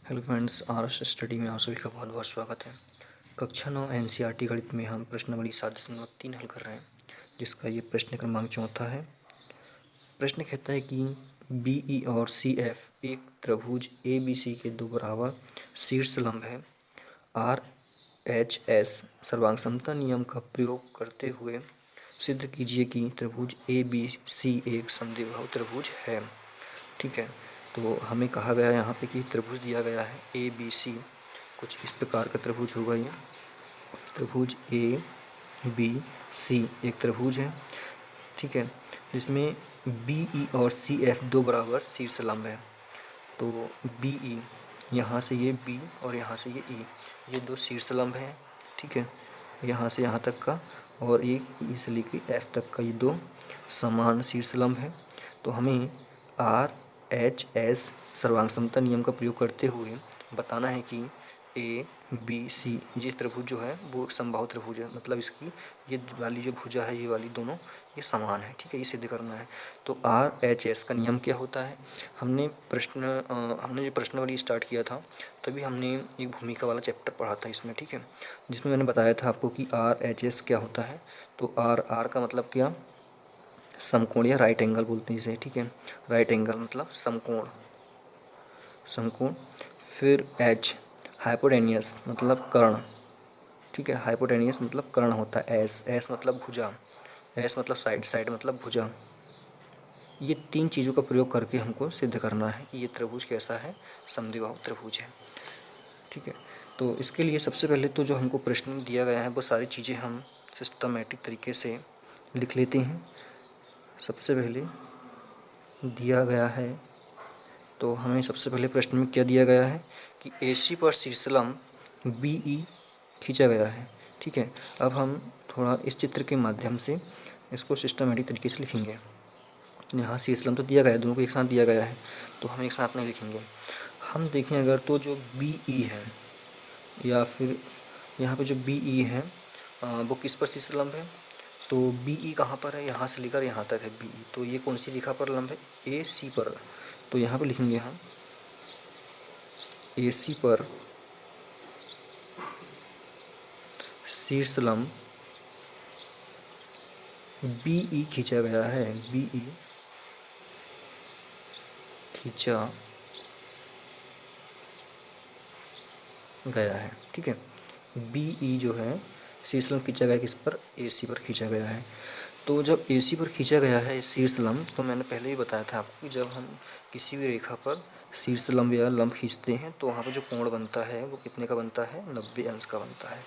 Hello friends, RS study में आप सभी का बहुत बहुत स्वागत है। कक्षा 9 एनसीईआरटी गणित में हम प्रश्नावली 7.3 हल कर रहे हैं, जिसका ये प्रश्न क्रमांक 4 है। प्रश्न कहता है कि बीई और सीएफ एक त्रिभुज एबीसी के दो बराबर शीर्ष लंब है। आरएचएस सर्वांग समता नियम का प्रयोग करते हुए सिद्ध कीजिए कि त्रिभुज एबीसी एक समद्विबाहु त्रिभुज है। ठीक है, तो हमें कहा गया है यहाँ पे कि त्रिभुज दिया गया है ए बी सी। कुछ इस प्रकार का त्रिभुज होगा ये। त्रिभुज ए बी सी एक त्रिभुज है, ठीक है, जिसमें बी ई और सी एफ दो बराबर शीर्ष लंब है। तो बी ई, यहाँ से ये बी और यहाँ से ये ई, ये दो शीर्ष लंब हैं। ठीक है, यहाँ से यहाँ तक का और एक ई से लेकर एफ तक का ये दो समान शीर्ष लंब है। तो हमें आर एच एस सर्वांग समता नियम का प्रयोग करते हुए बताना है कि ए बी सी ये त्रिभुज जो है वो समबाहु त्रिभुज है। मतलब इसकी ये वाली जो भुजा है, ये वाली दोनों ये समान है। ठीक है, ये सिद्ध करना है। तो आर एच एस का नियम क्या होता है? हमने जो प्रश्नावली स्टार्ट किया था तभी हमने एक भूमिका वाला चैप्टर पढ़ा था इसमें। ठीक है, जिसमें मैंने बताया था आपको कि आर एच एस क्या होता है। तो आर का मतलब क्या? समकोण या राइट एंगल बोलते हैं इसे। ठीक है, राइट एंगल मतलब समकोण, समकोण। फिर एच हाइपोटेनियस मतलब कर्ण। ठीक है, हाइपोटेनियस मतलब कर्ण होता है। एस मतलब भुजा, एस मतलब साइड, साइड मतलब भुजा। ये तीन चीज़ों का प्रयोग करके हमको सिद्ध करना है कि ये त्रिभुज कैसा है, समद्विबाहु त्रिभुज है। ठीक है, तो इसके लिए सबसे पहले तो जो हमको प्रश्न दिया गया है वो सारी चीज़ें हम सिस्टमेटिक तरीके से लिख लेते हैं। सबसे पहले दिया गया है, तो हमें सबसे पहले प्रश्न में क्या दिया गया है कि AC पर शीर्षलंब BE खींचा गया है। ठीक है, अब हम थोड़ा इस चित्र के माध्यम से इसको सिस्टमेटिक तरीके से लिखेंगे। यहाँ शीर्षलंब तो दिया गया है, दोनों को एक साथ दिया गया है, तो हम एक साथ नहीं लिखेंगे। हम देखें अगर तो जो BE है या फिर यहाँ पे जो BE है वो किस पर शीर्षलंब है? तो BE कहाँ पर है? यहाँ से लेकर यहाँ तक है BE। तो ये कौन सी रेखा पर लंब है? AC पर। तो यहाँ पे लिखेंगे हम AC पर शीर्षलंब BE खींचा गया है। BE खींचा गया है। ठीक है, BE जो है शीर्षलंब खींचा गया किस पर? AC पर खींचा गया है। तो जब AC पर खींचा गया है शीर्षलंब, तो मैंने पहले ही बताया था आपको कि जब हम किसी भी रेखा पर शीर्षलंब या लंब खींचते हैं तो वहाँ पर जो कोण बनता है वो कितने का बनता है? 90 अंश का बनता है।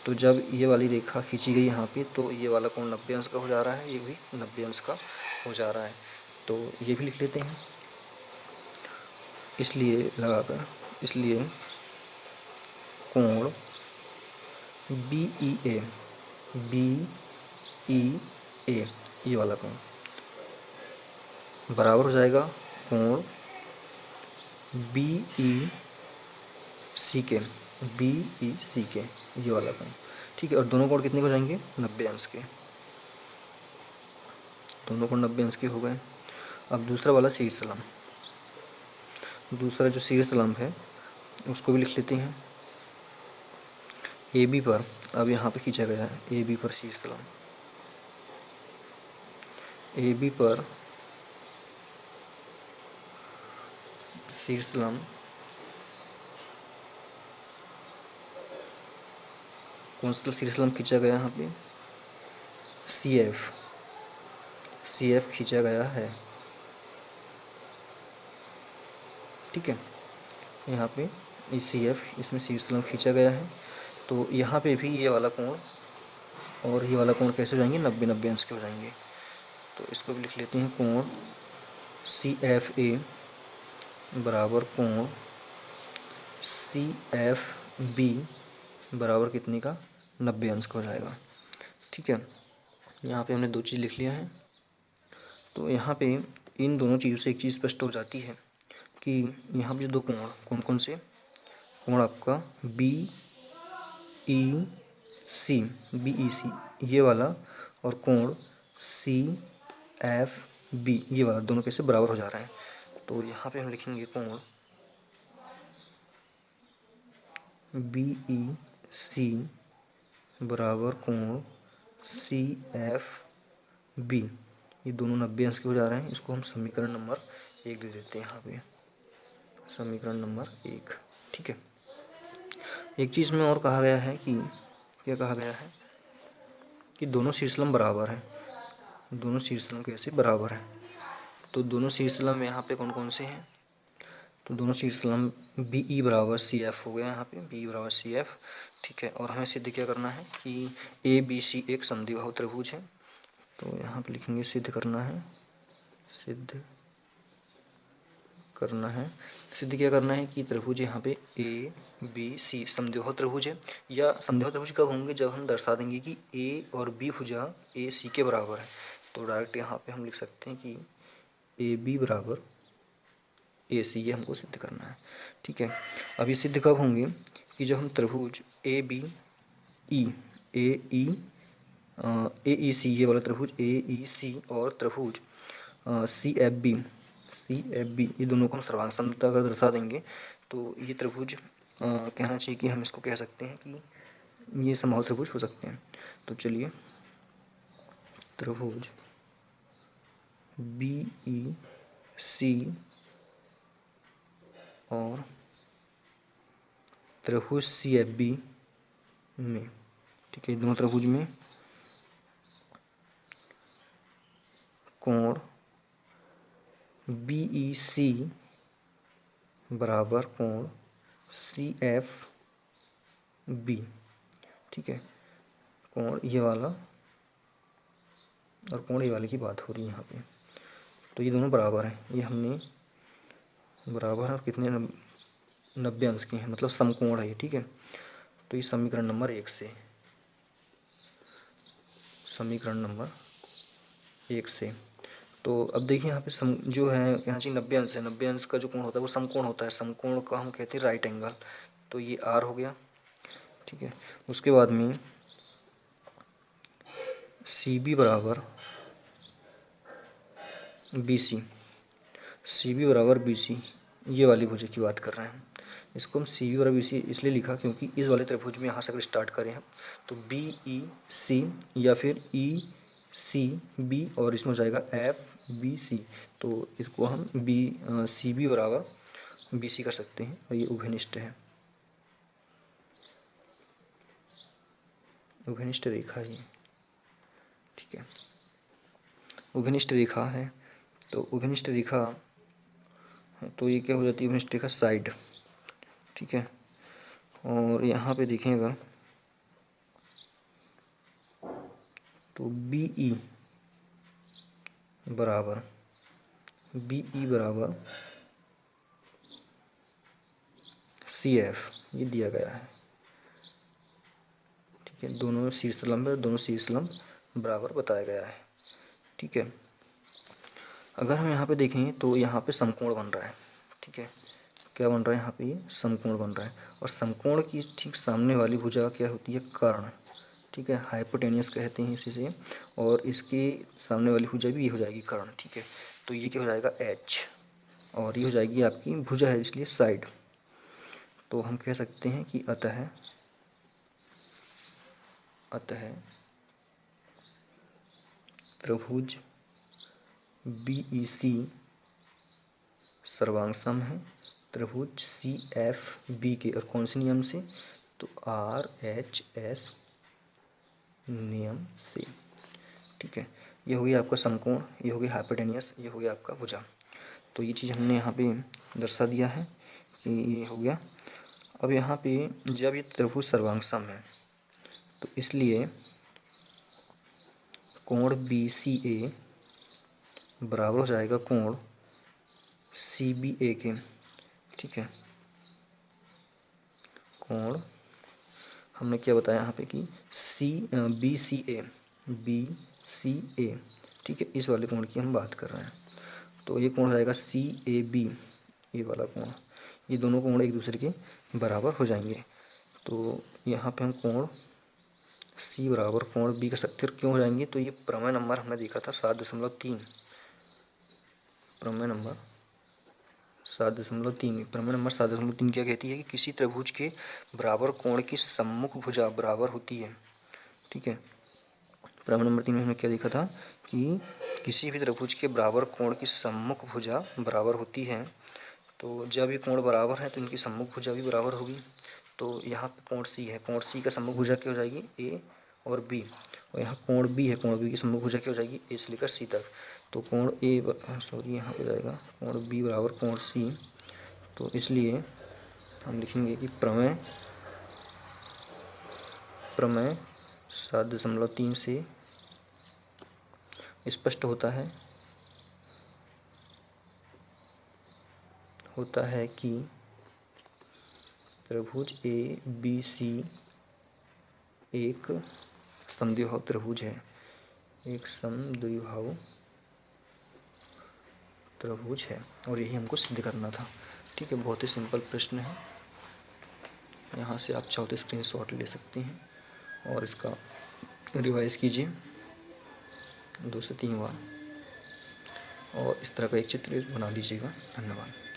तो जब ये वाली रेखा खींची गई यहाँ पे, तो ये वाला कोण 90 अंश का हो जा रहा है, ये भी 90 अंश का हो जा रहा है। तो ये भी लिख लेते हैं इसलिए लगाकर, इसलिए कोण BEA, BEA ये वाला कोण बराबर हो जाएगा कोण BEC के, BEC के ये वाला कोण। ठीक है, और दोनों कोण कितने हो जाएंगे? 90 अंश के। दोनों कोण 90 अंश के हो गए। अब दूसरा वाला शीर्षलंब, दूसरा जो शीर्षलंब है उसको भी लिख लेते हैं। AB पर, अब यहाँ पे खींचा गया है AB पर शीर्षलंब, AB पर शीर्षलंब कौन सा शीर्षलंब खींचा गया यहाँ पे? CF खींचा गया है। ठीक है, यहाँ पे CF इसमें शीर्षलंब खींचा गया है। तो यहाँ पे भी ये वाला कोण और ये वाला कोण कैसे हो जाएंगे? 90 अंश के हो जाएंगे। तो इसको भी लिख लेते हैं, कोण CFA बराबर कोण CFB बराबर कितने का? 90 अंश का हो जाएगा। ठीक है, यहाँ पे हमने दो चीज़ लिख लिया है। तो यहाँ पे इन दोनों चीज़ों से एक चीज़ स्पष्ट हो जाती है कि यहाँ पे जो दो कोण कौन कौन से? कोण आपका BEC ये वाला और कोण CFB ये वाला, दोनों कैसे बराबर हो जा रहे हैं। तो यहाँ पे हम लिखेंगे कोण BEC बराबर कोण CFB, ये दोनों 90 अंश के हो जा रहे हैं। इसको हम समीकरण नंबर 1 दे देते हैं यहाँ पे, समीकरण नंबर 1। ठीक है, एक चीज़ में और कहा गया है कि क्या कहा गया है कि दोनों शीर्षलंब बराबर हैं। दोनों शीर्षलंब कैसे बराबर हैं? तो दोनों शीर्षलंब यहाँ पे कौन कौन से हैं? तो दोनों शीर्षलंब BE बराबर CF हो गया यहाँ पे, BE बराबर CF। ठीक है, और हमें सिद्ध क्या करना है कि ABC एक समद्विबाहु त्रिभुज है। तो यहाँ पे लिखेंगे सिद्ध करना है, सिद्ध करना है। सिद्ध क्या करना है कि त्रिभुज यहाँ पे ABC समद्विबाहु त्रिभुज है। या समद्विबाहु त्रिभुज कब होंगे? जब हम दर्शा देंगे कि A और B भुजा AC के बराबर है। तो डायरेक्ट यहाँ पे हम लिख सकते हैं कि AB बराबर AC, ये हमको सिद्ध करना है। ठीक है, अब ये सिद्ध कब होंगे कि जब हम त्रिभुज AEC ये वाला त्रिभुज AEC और त्रिभुज CFB ये दोनों को हम सर्वांग समता अगर दर्शा देंगे तो ये त्रिभुज कहना चाहिए कि हम इसको कह सकते हैं कि ये समबाहु त्रिभुज हो सकते हैं। तो चलिए, त्रिभुज BEC और त्रिभुज CFB में, ठीक है, दोनों त्रिभुज में कोण BEC बराबर कोण CFB। ठीक है, कोण ये वाला और कोण ये वाले की बात हो रही है यहाँ पे। तो ये दोनों बराबर हैं, ये हमने बराबर है और कितने 90 अंश के हैं, मतलब समकोण है ये। ठीक है, तो ये समीकरण नंबर 1 से, समीकरण नंबर 1 से। तो अब देखिए यहाँ पे जो है कहना चाहिए 90 अंश है। 90 अंश का जो कोण होता है वो समकोण होता है। समकोण का हम कहते हैं राइट एंगल। तो ये R हो गया। ठीक है, उसके बाद में CB बराबर BC, CB बराबर BC, ये वाली भुजा की बात कर रहे हैं। इसको हम CB बराबर BC इसलिए लिखा क्योंकि इस वाले त्रिभुज में यहाँ से अगर स्टार्ट करें हम तो BEC या फिर ECB और इसमें हो जाएगा FBC। तो इसको हम CB बराबर BC कर सकते हैं और ये उभयनिष्ठ है, उभयनिष्ठ रेखा है। ठीक है, उभयनिष्ठ रेखा है। तो उभयनिष्ठ रेखा तो ये क्या हो जाती है? उभयनिष्ठ रेखा साइड। ठीक है, और यहाँ पे देखेंगे तो BE बराबर CF ये दिया गया है। ठीक है, दोनों शीर्षलंब है, दोनों शीर्षलंब बराबर बताया गया है। ठीक है, अगर हम यहाँ पे देखें तो यहाँ पे समकोण बन रहा है। ठीक है, क्या बन रहा है? यहाँ पे ये समकोण बन रहा है और समकोण की ठीक सामने वाली भुजा क्या होती है? कर्ण। ठीक है, हाइपोटेनियस कहते हैं इसी से, और इसके सामने वाली भुजा भी ये हो जाएगी कर्ण। ठीक है, तो ये क्या हो जाएगा? H, और ये हो जाएगी आपकी भुजा है इसलिए साइड। तो हम कह सकते हैं कि अतः त्रिभुज BEC सर्वांग है त्रिभुज CFB के, और कौन से नियम से? तो RHS नियम से। ठीक है, ये हो गया आपका समकोण, ये हो गया हाइपोटेनियस, ये हो गया आपका भुजा। तो ये चीज़ हमने यहाँ पे दर्शा दिया है कि ये हो गया। अब यहाँ पे जब ये त्रिभुज सर्वांग है तो इसलिए कोण BCA बराबर हो जाएगा कोण CBA के। ठीक है, कोण हमने क्या बताया यहाँ पे कि BCA। ठीक है, इस वाले कोण की हम बात कर रहे हैं। तो ये कोण हो जाएगा CAB, ये वाला कोण। ये दोनों कोण एक दूसरे के बराबर हो जाएंगे। तो यहाँ पे हम कोण C बराबर कोण B कर सकते हैं। क्यों हो जाएंगे? तो ये प्रमेय नंबर हमने देखा था 7.3, प्रमेय नंबर 7.3 प्रमेय नंबर 7.3 क्या कहती है कि किसी त्रिभुज के बराबर कोण की सम्मुख भुजा बराबर होती है। ठीक है, प्रमेय नंबर 3 में हमने क्या देखा था कि किसी भी त्रिभुज के बराबर कोण की सम्मुख भुजा बराबर होती है। तो जब ये कोण बराबर है तो इनकी सम्मुख भुजा भी बराबर होगी। तो यहाँ पे कोण सी है, कोण सी का सम्मुख भुजा क्या हो जाएगी, ए और बी। और यहाँ कोण बी है, कोण बी की सम्मुख भुजा क्या हो जाएगी, ए से लेकर सी तक। तो कोण ए सॉरी यहाँ पे जाएगा कोण बी बराबर कोण सी। तो इसलिए हम लिखेंगे कि प्रमेय 7.3 से स्पष्ट होता है कि त्रिभुज ए बी सी एक समद्विबाहु त्रिभुज है, एक समद्विबाहु त्रिभुज है। और यही हमको सिद्ध करना था। ठीक है, बहुत ही सिंपल प्रश्न है। यहाँ से आप चाहो तो स्क्रीनशॉट ले सकते हैं और इसका रिवाइज कीजिए 2 से 3 बार और इस तरह का एक चित्र बना लीजिएगा। धन्यवाद।